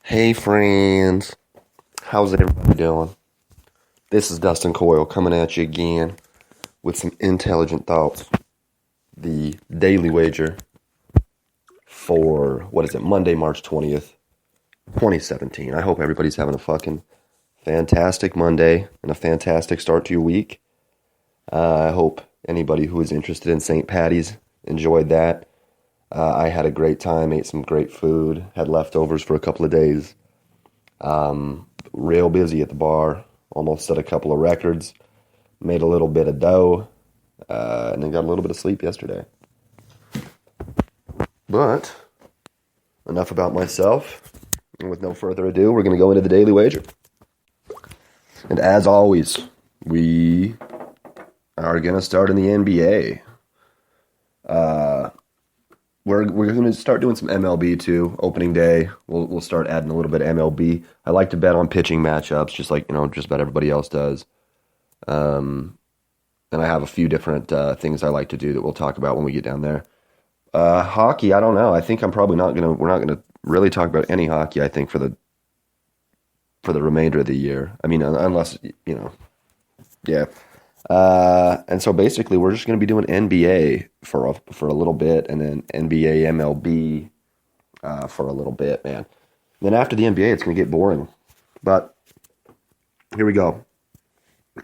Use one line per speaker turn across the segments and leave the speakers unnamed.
Hey friends, how's everybody doing? This is Dustin Coyle coming at you again with some intelligent thoughts. The daily wager for, Monday, March 20th, 2017. I hope everybody's having a fucking fantastic Monday and a fantastic start to your week. I hope anybody who is interested in St. Patty's enjoyed that. I had a great time, ate some great food, had leftovers for a couple of days. Real busy at the bar, almost set a couple of records, made a little bit of dough, and then got a little bit of sleep yesterday. But enough about myself, and with no further ado, we're going to go into the daily wager. And as always, we are going to start in the NBA. We're going to start doing some MLB too. Opening day, we'll start adding a little bit of MLB. I like to bet on pitching matchups, just about everybody else does. And I have a few different things I like to do that we'll talk about when we get down there. Hockey, I don't know. I think we're not gonna really talk about any hockey. I think for the remainder of the year. I mean, unless yeah. And so basically, we're just going to be doing NBA for a little bit, and then NBA, MLB for a little bit, man. And then after the NBA, it's going to get boring. But here we go.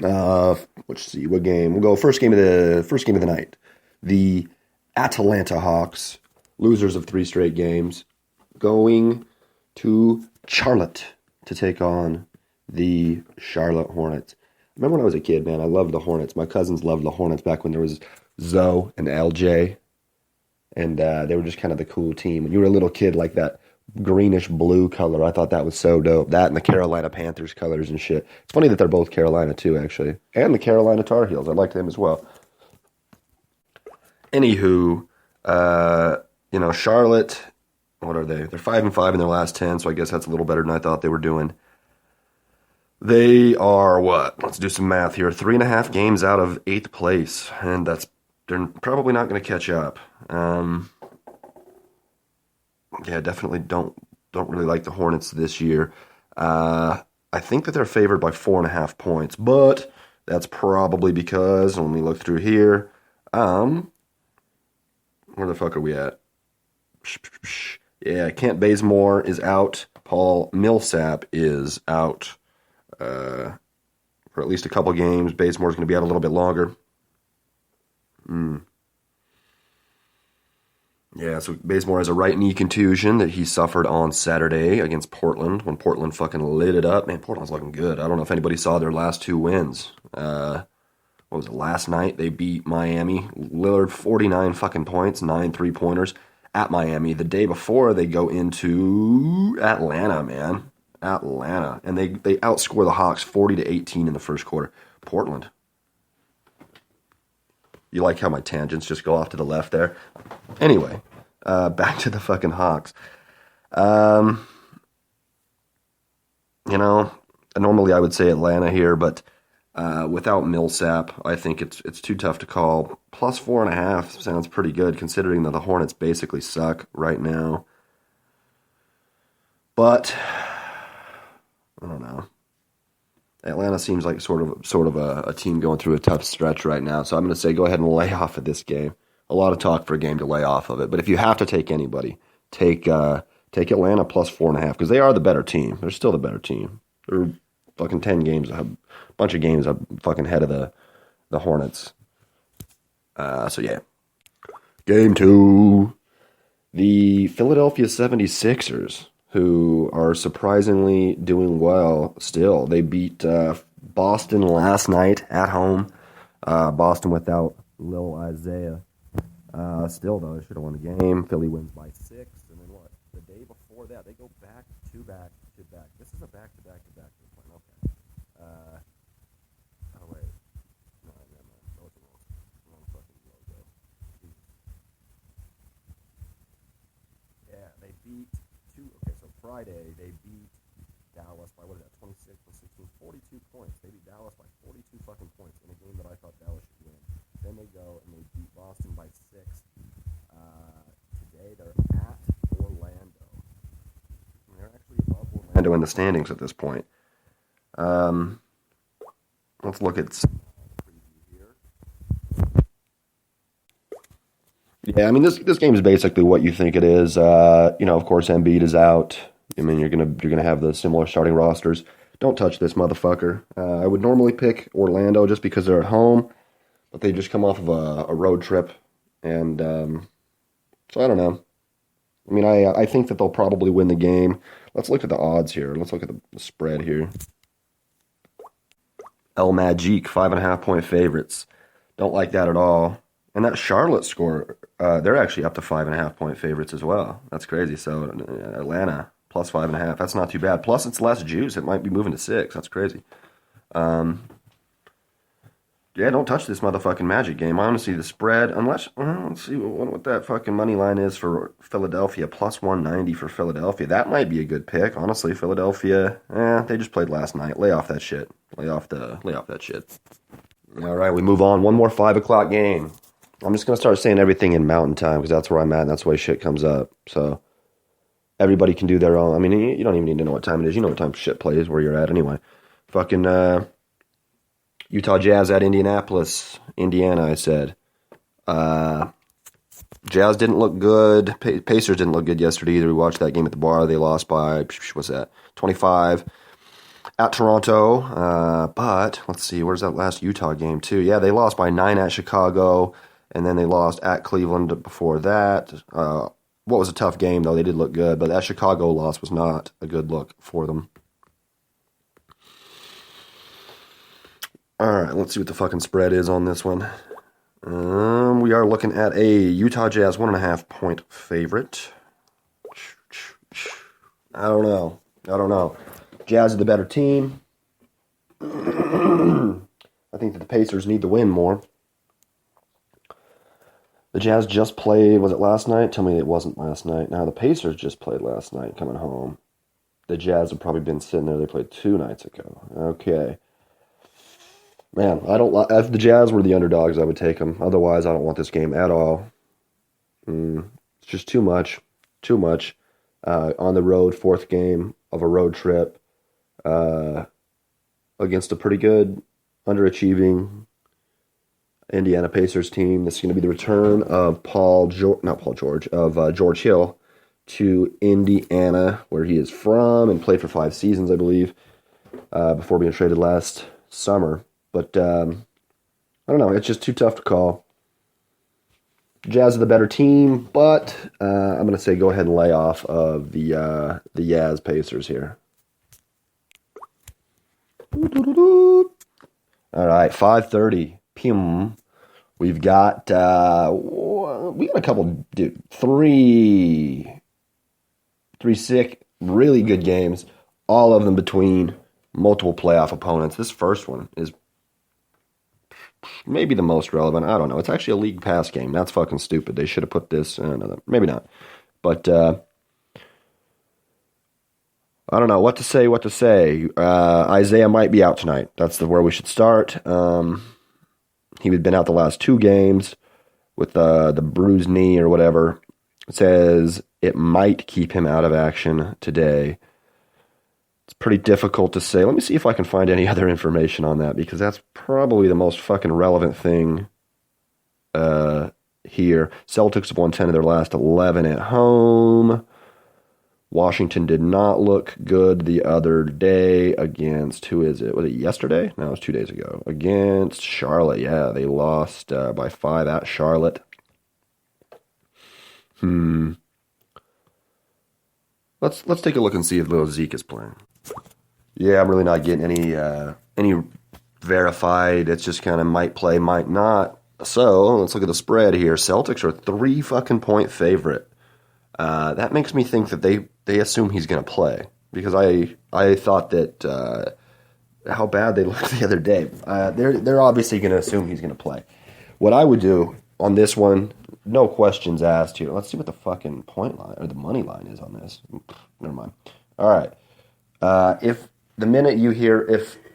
Let's see what game. We'll go first game of the night. The Atlanta Hawks, losers of 3 straight games, going to Charlotte to take on the Charlotte Hornets. Remember when I was a kid, man, I loved the Hornets. My cousins loved the Hornets back when there was Zoe and LJ. And they were just kind of the cool team. When you were a little kid, like that greenish blue color, I thought that was so dope. That and the Carolina Panthers colors and shit. It's funny that they're both Carolina too, actually. And the Carolina Tar Heels. I liked them as well. Anywho, Charlotte, what are they? They're 5-5 in their last 10, so I guess that's a little better than I thought they were doing. They are what? Let's do some math here. 3.5 games out of 8th place, and they're probably not going to catch up. Definitely don't really like the Hornets this year. I think that they're favored by 4.5 points, but that's probably because when we look through here, where the fuck are we at? Yeah, Kent Bazemore is out. Paul Millsap is out. For at least a couple games. Bazemore's going to be out a little bit longer. Yeah, so Bazemore has a right knee contusion that he suffered on Saturday against Portland when Portland fucking lit it up. Man, Portland's looking good. I don't know if anybody saw their last 2 wins. What was it, last night? They beat Miami. Lillard, 49 fucking points, 9 3-pointers at Miami. The day before, they go into Atlanta, man. Atlanta. And they outscore the Hawks 40-18 in the first quarter. Portland. You like how my tangents just go off to the left there? Anyway, back to the fucking Hawks. Normally I would say Atlanta here, but without Millsap, I think it's too tough to call. Plus 4.5 sounds pretty good, considering that the Hornets basically suck right now. But I don't know. Atlanta seems like sort of a team going through a tough stretch right now. So I'm going to say go ahead and lay off of this game. A lot of talk for a game to lay off of it. But if you have to take anybody, take Atlanta plus 4.5 because they are the better team. They're still the better team. They're fucking 10 games, a bunch of games up fucking head of the Hornets. So yeah. Game 2. The Philadelphia 76ers, who are surprisingly doing well still. They beat Boston last night at home. Boston without Lil Isaiah. Still, though, they should have won the game. Philly wins by 6. And then what? The day before that, they go back to back. This is a back-to-back-to-back. Okay. Oh, wait. No, never mind. That was the wrong fucking logo. Yeah, they beat Friday, they beat Dallas by, 26, 16, 42 points. They beat Dallas by 42 fucking points in a game that I thought Dallas should win. Then they go and they beat Boston by 6. Today they're at Orlando. And they're actually above Orlando. Orlando in the standings at this point. Let's look at. Yeah, I mean this game is basically what you think it is. Of course, Embiid is out. I mean, you're gonna have the similar starting rosters. Don't touch this motherfucker. I would normally pick Orlando just because they're at home, but they just come off of a road trip, and so I don't know. I mean, I think that they'll probably win the game. Let's look at the odds here. Let's look at the spread here. El Magic, 5.5-point favorites. Don't like that at all. And that Charlotte score, they're actually up to 5.5-point favorites as well. That's crazy. So Atlanta plus 5.5. That's not too bad. Plus it's less juice. It might be moving to 6. That's crazy. Yeah, don't touch this motherfucking Magic game. I want to see the spread. Unless, let's see what that fucking money line is for Philadelphia. Plus 190 for Philadelphia. That might be a good pick. Honestly, Philadelphia, they just played last night. Lay off that shit. Lay off that shit. All right, we move on. One more 5 o'clock game. I'm just going to start saying everything in Mountain Time because that's where I'm at and that's the way shit comes up. So everybody can do their own. I mean, you don't even need to know what time it is. You know what time shit plays where you're at anyway. Fucking Utah Jazz at Indianapolis, Indiana, I said. Jazz didn't look good. Pacers didn't look good yesterday either. We watched that game at the bar. They lost by, what's that, 25 at Toronto. But, let's see, where's that last Utah game, too? Yeah, they lost by 9 at Chicago, and then they lost at Cleveland before that. What was a tough game, though. They did look good, but that Chicago loss was not a good look for them. All right, let's see what the fucking spread is on this one. We are looking at a Utah Jazz 1.5-point favorite. I don't know. Jazz are the better team. I think that the Pacers need to win more. The Jazz just played, was it last night? Tell me it wasn't last night. Now, the Pacers just played last night coming home. The Jazz have probably been sitting there. They played 2 nights ago. Okay. Man, if the Jazz were the underdogs, I would take them. Otherwise, I don't want this game at all. It's just too much. Too much. On the road, 4th game of a road trip against a pretty good, underachieving Indiana Pacers team. This is going to be the return of George Hill to Indiana, where he is from and played for 5 seasons, I believe, before being traded last summer. But I don't know. It's just too tough to call. Jazz are the better team, but I'm going to say go ahead and lay off of the Jazz Pacers here. All right, 5:30 p.m. We've got a couple, three sick, really good games. All of them between multiple playoff opponents. This first one is maybe the most relevant. I don't know. It's actually a league pass game. That's fucking stupid. They should have put this. Maybe not. But I don't know what to say. Isaiah might be out tonight. That's where we should start. He had been out the last 2 games with the bruised knee or whatever. It says it might keep him out of action today. It's pretty difficult to say. Let me see if I can find any other information on that, because that's probably the most fucking relevant thing here. Celtics have won 10 of their last 11 at home. Washington did not look good the other day against, who is it? Was it yesterday? No, it was 2 days ago. Against Charlotte. Yeah, they lost by 5 at Charlotte. Let's take a look and see if little Zeke is playing. Yeah, I'm really not getting any verified. It's just kind of might play, might not. So let's look at the spread here. Celtics are a 3 fucking point favorite. That makes me think that they assume he's going to play, because I thought that how bad they looked the other day. They're obviously going to assume he's going to play. What I would do on this one, no questions asked here. Let's see what the fucking point line or the money line is on this. Never mind. All right. If the minute you hear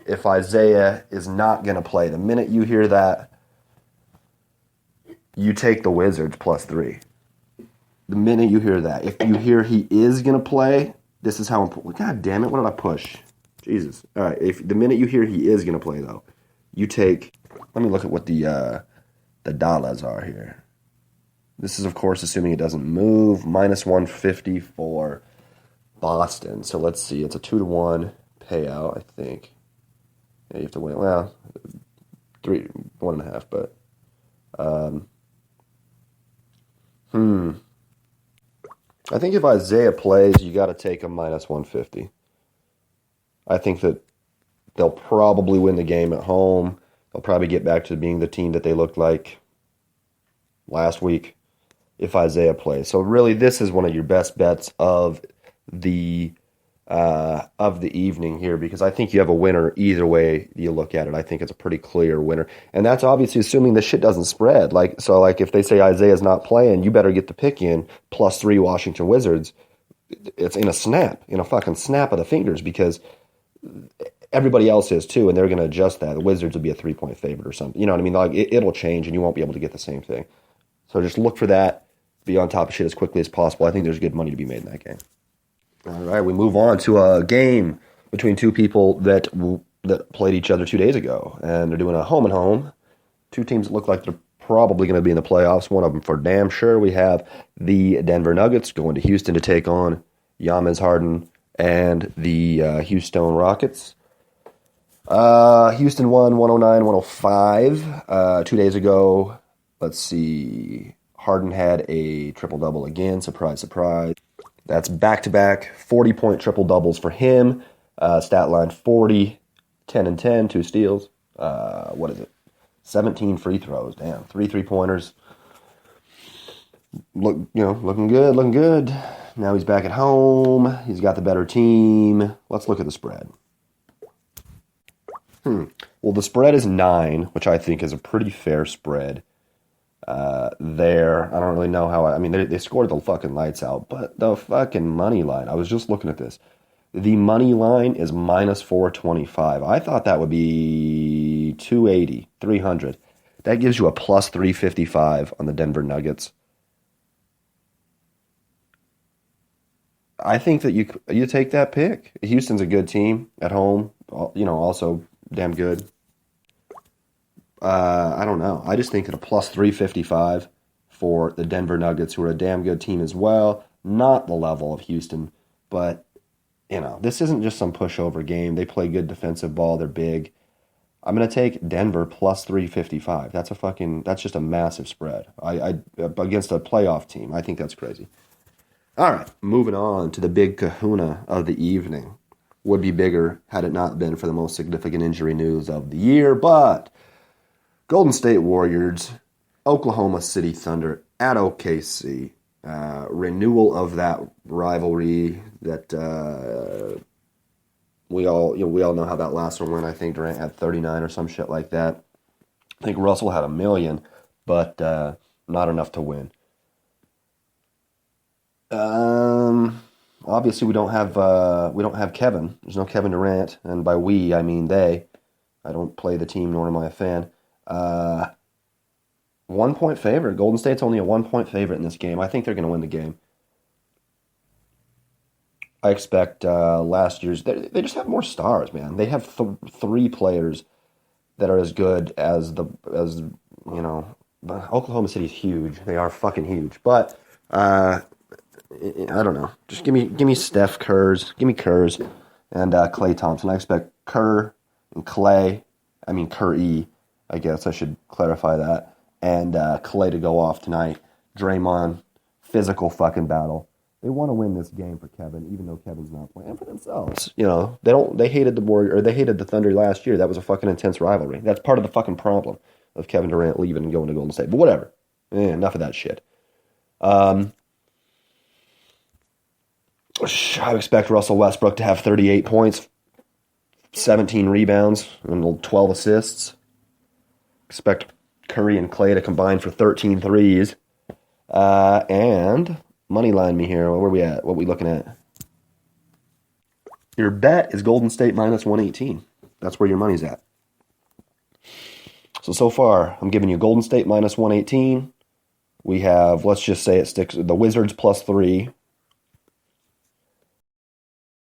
if Isaiah is not going to play, the minute you hear that, you take the Wizards +3. The minute you hear that. If you hear he is going to play, This is how important. God damn it! What did I push? Jesus. All right. If the minute you hear he is going to play, though, you take. Let me look at what the dollars are here. This is, of course, assuming it doesn't move. Minus 150 for Boston. So let's see. It's a 2-1 payout, I think. Yeah, you have to win. Well, 1.5, but. I think if Isaiah plays, you got to take a minus 150. I think that they'll probably win the game at home. They'll probably get back to being the team that they looked like last week if Isaiah plays. So really, this is one of your best bets the of the evening here, because I think you have a winner either way you look at it. I think it's a pretty clear winner, and that's obviously assuming the shit doesn't spread. Like if they say Isaiah's not playing, you better get the pick in +3 Washington Wizards. It's in a fucking snap of the fingers, because everybody else is too, and they're going to adjust that. The Wizards will be a 3-point favorite or something. You know what I mean? Like it'll change, and you won't be able to get the same thing. So just look for that. Be on top of shit as quickly as possible. I think there's good money to be made in that game. All right, we move on to a game between two people that played each other 2 days ago, and they're doing a home and home. Two teams that look like they're probably going to be in the playoffs. One of them for damn sure. We have the Denver Nuggets going to Houston to take on James Harden and the Houston Rockets. Houston won 109-105 2 days ago. Let's see. Harden had a triple-double again. Surprise, surprise. That's back-to-back 40-point triple-doubles for him. Stat line 40, 10 and 10, 2 steals. What is it? 17 free throws. Damn, 3 3-pointers. Looking good. Now he's back at home. He's got the better team. Let's look at the spread. Well, the spread is 9, which I think is a pretty fair spread. There, I don't really know how. They scored the fucking lights out, but the fucking money line. I was just looking at this. The money line is minus 425. I thought that would be 280, 300. That gives you a plus 355 on the Denver Nuggets. I think that you take that pick. Houston's a good team at home. Also damn good. I don't know. I just think that a plus 355 for the Denver Nuggets, who are a damn good team as well. Not the level of Houston, but, this isn't just some pushover game. They play good defensive ball. They're big. I'm going to take Denver plus 355. That's just a massive spread. I against a playoff team. I think that's crazy. All right, moving on to the big kahuna of the evening. Would be bigger had it not been for the most significant injury news of the year, but Golden State Warriors, Oklahoma City Thunder at OKC. Renewal of that rivalry that we all know how that last one went. I think Durant had 39 or some shit like that. I think Russell had 1 million, but not enough to win. Obviously we don't have Kevin. There's no Kevin Durant, and by we I mean they. I don't play the team, nor am I a fan. 1-point favorite. Golden State's only a 1-point favorite in this game. I think they're going to win the game. I expect last year's. They just have more stars, man. They have 3 players that are as good as Oklahoma City's huge. They are fucking huge, but I don't know. Just give me Steph Curry's, and Klay Thompson. I expect Curry, I guess I should clarify that, and Klay to go off tonight. Draymond, physical fucking battle. They want to win this game for Kevin, even though Kevin's not playing, and for themselves. They hated the Warriors, or they hated the Thunder last year. That was a fucking intense rivalry. That's part of the fucking problem of Kevin Durant leaving and going to Golden State. But whatever. Enough of that shit. I expect Russell Westbrook to have 38 points, 17 rebounds, and 12 assists. Expect Curry and Klay to combine for 13 threes. And money line me here. Where are we at? What are we looking at? Your bet is Golden State minus 118. That's where your money's at. So far, I'm giving you Golden State minus 118. We have, let's just say it sticks, the Wizards plus 3.